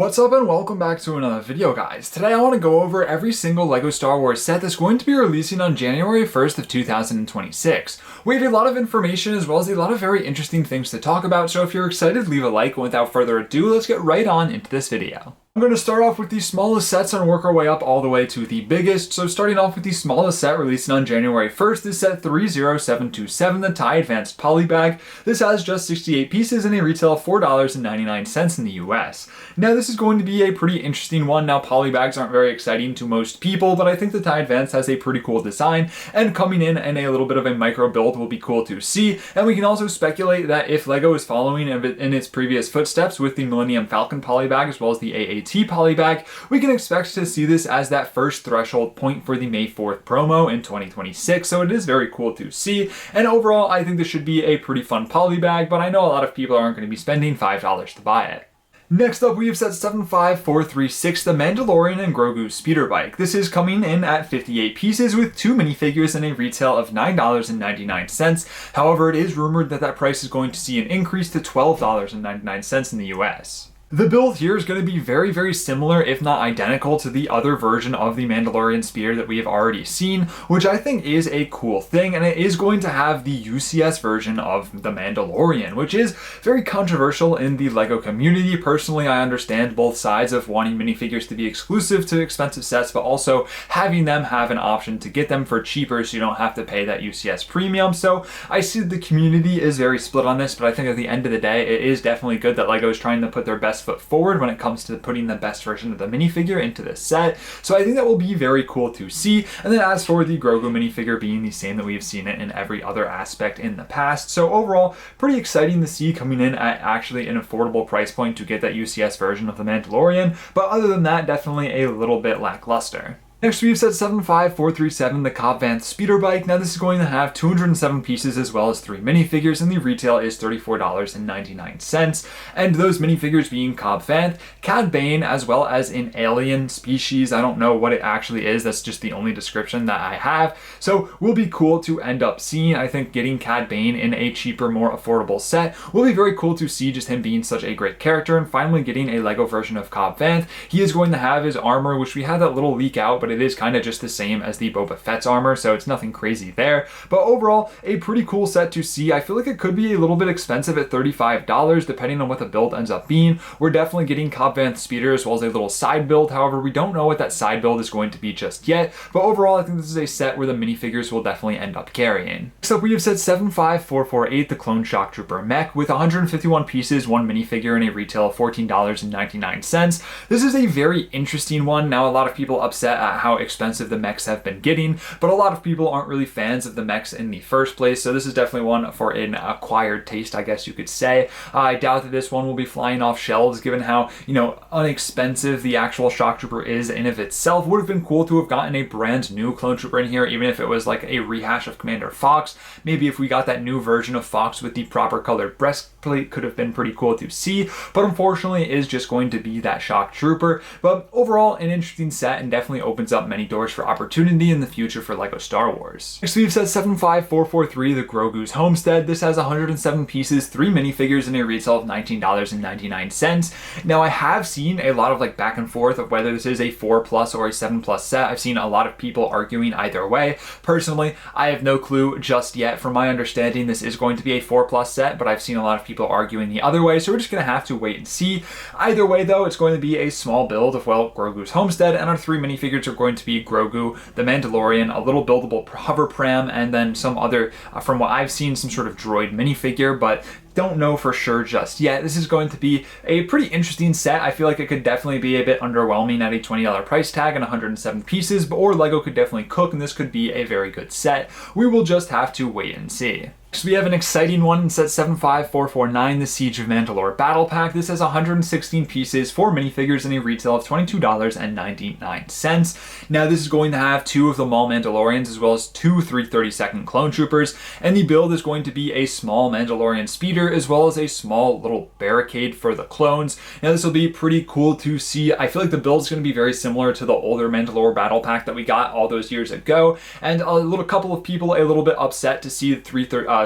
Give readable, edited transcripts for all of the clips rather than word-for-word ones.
What's up and welcome back to another video, guys. Today I want to go over every single LEGO Star Wars set that's going to be releasing on January 1st of 2026. We have a lot of information as well as a lot of very interesting things to talk about, so if you're excited, leave a like, and without further ado, let's get right on into this video. I'm going to start off with the smallest sets and work our way up all the way to the biggest. So starting off with the smallest set releasing on January 1st is set 30727, the TIE Advanced Polybag. This has just 68 pieces and a retail of $4.99 in the US. Now this is going to be a pretty interesting one. Now polybags aren't very exciting to most people, but I think the TIE Advanced has a pretty cool design, and coming in a little bit of a micro build will be cool to see. And we can also speculate that if LEGO is following in its previous footsteps with the Millennium Falcon polybag as well as the AAT polybag, we can expect to see this as that first threshold point for the May 4th promo in 2026, so it is very cool to see. And overall, I think this should be a pretty fun polybag, but I know a lot of people aren't going to be spending $5 to buy it. Next up, we have set 75436, the Mandalorian and Grogu Speeder Bike. This is coming in at 58 pieces with 2 minifigures and a retail of $9.99. However, it is rumored that price is going to see an increase to $12.99 in the US. The build here is going to be very, very similar, if not identical, to the other version of the Mandalorian speeder that we have already seen, which I think is a cool thing, and it is going to have the UCS version of the Mandalorian, which is very controversial in the LEGO community. Personally, I understand both sides of wanting minifigures to be exclusive to expensive sets, but also having them have an option to get them for cheaper so you don't have to pay that UCS premium. So I see the community is very split on this, but I think at the end of the day, it is definitely good that LEGO is trying to put their best foot forward when it comes to putting the best version of the minifigure into the set. So I think that will be very cool to see. And then as for the Grogu minifigure being the same that we've seen it in every other aspect in the past. So overall, pretty exciting to see coming in at actually an affordable price point to get that UCS version of the Mandalorian. But other than that, definitely a little bit lackluster. Next, we've set 75437, the Cobb Vanth Speeder Bike. Now this is going to have 207 pieces as well as 3 minifigures, and the retail is $34.99. And those minifigures being Cobb Vanth, Cad Bane, as well as an alien species. I don't know what it actually is, that's just the only description that I have. So will be cool to end up seeing. I think getting Cad Bane in a cheaper, more affordable set will be very cool to see, just him being such a great character. And finally getting a LEGO version of Cobb Vanth. He is going to have his armor, which we had that little leak out, but it is kind of just the same as the Boba Fett's armor, so it's nothing crazy there. But overall, a pretty cool set to see. I feel like it could be a little bit expensive at $35, depending on what the build ends up being. We're definitely getting Cobb Vanth Speeder as well as a little side build. However, we don't know what that side build is going to be just yet. But overall, I think this is a set where the minifigures will definitely end up carrying. Next up, we have set 75448, the Clone Shock Trooper Mech, with 151 pieces, 1 minifigure, and a retail of $14.99. This is a very interesting one. Now, a lot of people upset at how expensive the mechs have been getting, but a lot of people aren't really fans of the mechs in the first place, so this is definitely one for an acquired taste, I guess you could say. I doubt that this one will be flying off shelves given how, inexpensive the actual Shock Trooper is in of itself. Would have been cool to have gotten a brand new Clone Trooper in here, even if it was like a rehash of Commander Fox. Maybe if we got that new version of Fox with the proper colored breastplate, could have been pretty cool to see, but unfortunately it is just going to be that Shock Trooper. But overall, an interesting set, and definitely opens up many doors for opportunity in the future for LEGO Star Wars. Next, we've set 75443, the Grogu's Homestead. This has 107 pieces, 3 minifigures, and a retail of $19.99. Now, I have seen a lot of back and forth of whether this is a 4+ or a 7+ set. I've seen a lot of people arguing either way. Personally, I have no clue just yet. From my understanding, this is going to be a 4+ set, but I've seen a lot of people arguing the other way, so we're just going to have to wait and see. Either way, though, it's going to be a small build of, Grogu's Homestead, and our 3 minifigures are going to be Grogu, the Mandalorian, a little buildable hover pram, and then some other, from what I've seen, some sort of droid minifigure, but don't know for sure just yet. This is going to be a pretty interesting set. I feel like it could definitely be a bit underwhelming at a $20 price tag and 107 pieces, or LEGO could definitely cook, and this could be a very good set. We will just have to wait and see. Next, we have an exciting one in set 75449, the Siege of Mandalore Battle Pack. This has 116 pieces, 4 minifigures, and a retail of $22.99. Now, this is going to have 2 of the Maul Mandalorians as well as 2 332nd Clone Troopers, and the build is going to be a small Mandalorian speeder as well as a small little barricade for the clones. Now, this will be pretty cool to see. I feel like the build is going to be very similar to the older Mandalore Battle Pack that we got all those years ago, and a couple of people a little bit upset to see the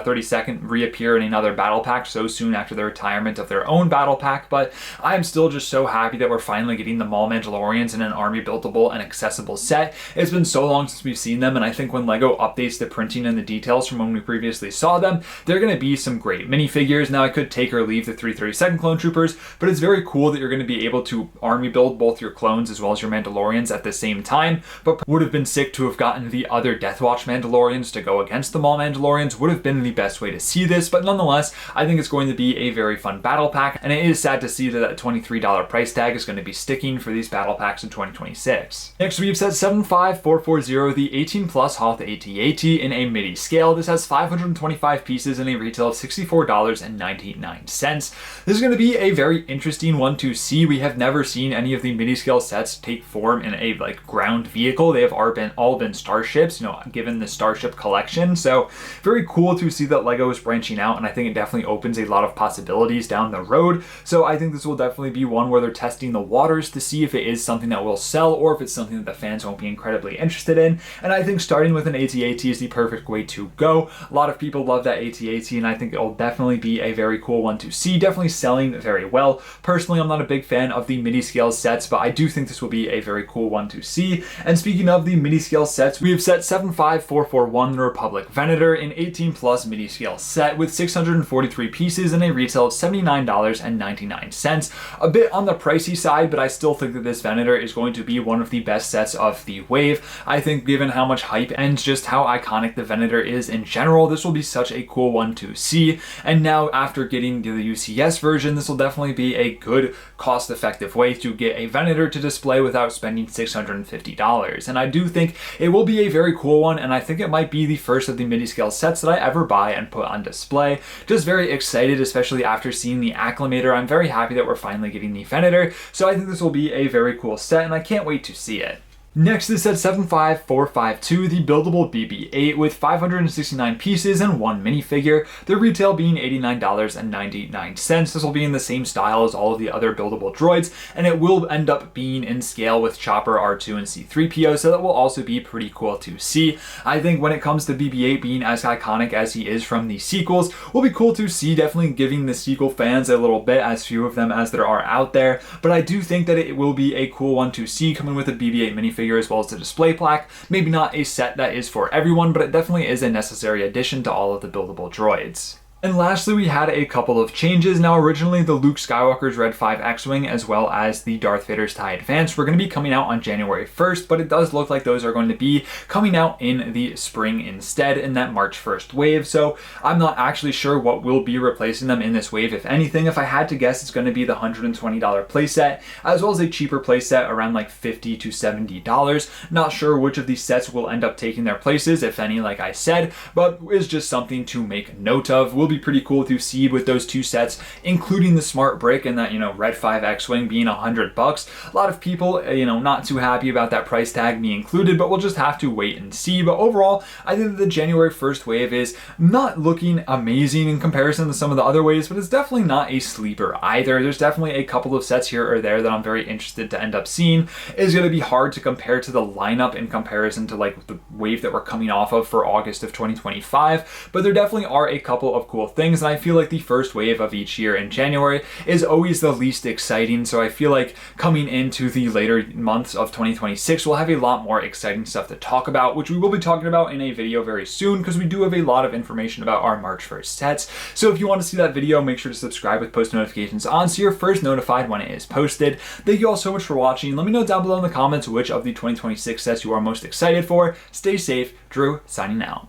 32nd reappear in another battle pack so soon after the retirement of their own battle pack, but I'm still just so happy that we're finally getting the Maul Mandalorians in an army buildable and accessible set. It's been so long since we've seen them, and I think when LEGO updates the printing and the details from when we previously saw them, they're going to be some great minifigures. Now, I could take or leave the 332nd Clone Troopers, but it's very cool that you're going to be able to army build both your clones as well as your Mandalorians at the same time, but would have been sick to have gotten the other Death Watch Mandalorians to go against the Maul Mandalorians. Would have been the best way to see this, but nonetheless, I think it's going to be a very fun battle pack, and it is sad to see that that $23 price tag is going to be sticking for these battle packs in 2026. Next, we've set 75440, the 18 Plus Hoth AT-AT in a MIDI scale. This has 525 pieces and a retail of $64.99. This is going to be a very interesting one to see. We have never seen any of the MIDI scale sets take form in a ground vehicle. They have all been starships, given the Starship collection. So very cool to see that LEGO is branching out, and I think it definitely opens a lot of possibilities down the road. So I think this will definitely be one where they're testing the waters to see if it is something that will sell or if it's something that the fans won't be incredibly interested in. And I think starting with an AT-AT is the perfect way to go. A lot of people love that AT-AT, and I think it'll definitely be a very cool one to see. Definitely selling very well. Personally, I'm not a big fan of the MIDI scale sets, but I do think this will be a very cool one to see. And speaking of the MIDI scale sets, we have set 75441, the Republic Venator, an 18 plus MIDI scale set with 643 pieces and a retail of $79.99. A bit on the pricey side, but I still think that this Venator is going to be one of the best sets of the wave. I think given how much hype and just how iconic the Venator is in general, this will be such a cool one to see. And now after getting the UCS version, this will definitely be a good cost-effective way to get a Venator to display without spending $650. And I do think it will be a very cool one, and I think it might be the first of the MIDI scale sets that I ever buy and put on display. Just very excited, especially after seeing the Acclimator. I'm very happy that we're finally getting the Venator, so I think this will be a very cool set, and I can't wait to see it. Next is set 75452, the buildable BB-8 with 569 pieces and one minifigure, the retail being $89.99. This will be in the same style as all of the other buildable droids, and it will end up being in scale with Chopper, R2, and C-3PO, so that will also be pretty cool to see. I think when it comes to BB-8 being as iconic as he is from the sequels, will be cool to see, definitely giving the sequel fans a little bit, as few of them as there are out there, but I do think that it will be a cool one to see coming with a BB-8 minifigure as well as the display plaque. Maybe not a set that is for everyone, but it definitely is a necessary addition to all of the buildable droids. And lastly, we had a couple of changes. Now, originally, the Luke Skywalker's Red 5 X-Wing as well as the Darth Vader's TIE Advance were going to be coming out on January 1st, but it does look like those are going to be coming out in the spring instead, in that March 1st wave. So I'm not actually sure what will be replacing them in this wave, if anything. If I had to guess, it's going to be the $120 playset, as well as a cheaper playset around $50 to $70. Not sure which of these sets will end up taking their places, if any, like I said, but is just something to make note of. Will be pretty cool to see with those two sets, including the smart brick and that, Red 5 X-Wing being $100. A lot of people, not too happy about that price tag being included, but we'll just have to wait and see. But overall, I think that the January 1st wave is not looking amazing in comparison to some of the other waves, but it's definitely not a sleeper either. There's definitely a couple of sets here or there that I'm very interested to end up seeing. It's going to be hard to compare to the lineup in comparison to the wave that we're coming off of for August of 2025, but there definitely are a couple of cool things, and I feel like the first wave of each year in January is always the least exciting, so I feel like coming into the later months of 2026 we'll have a lot more exciting stuff to talk about, which we will be talking about in a video very soon, because we do have a lot of information about our March 1st sets. So if you want to see that video, make sure to subscribe with post notifications on so you're first notified when it is posted. Thank you all so much for watching. Let me know down below in the comments which of the 2026 sets you are most excited for. Stay safe. Drew, signing out.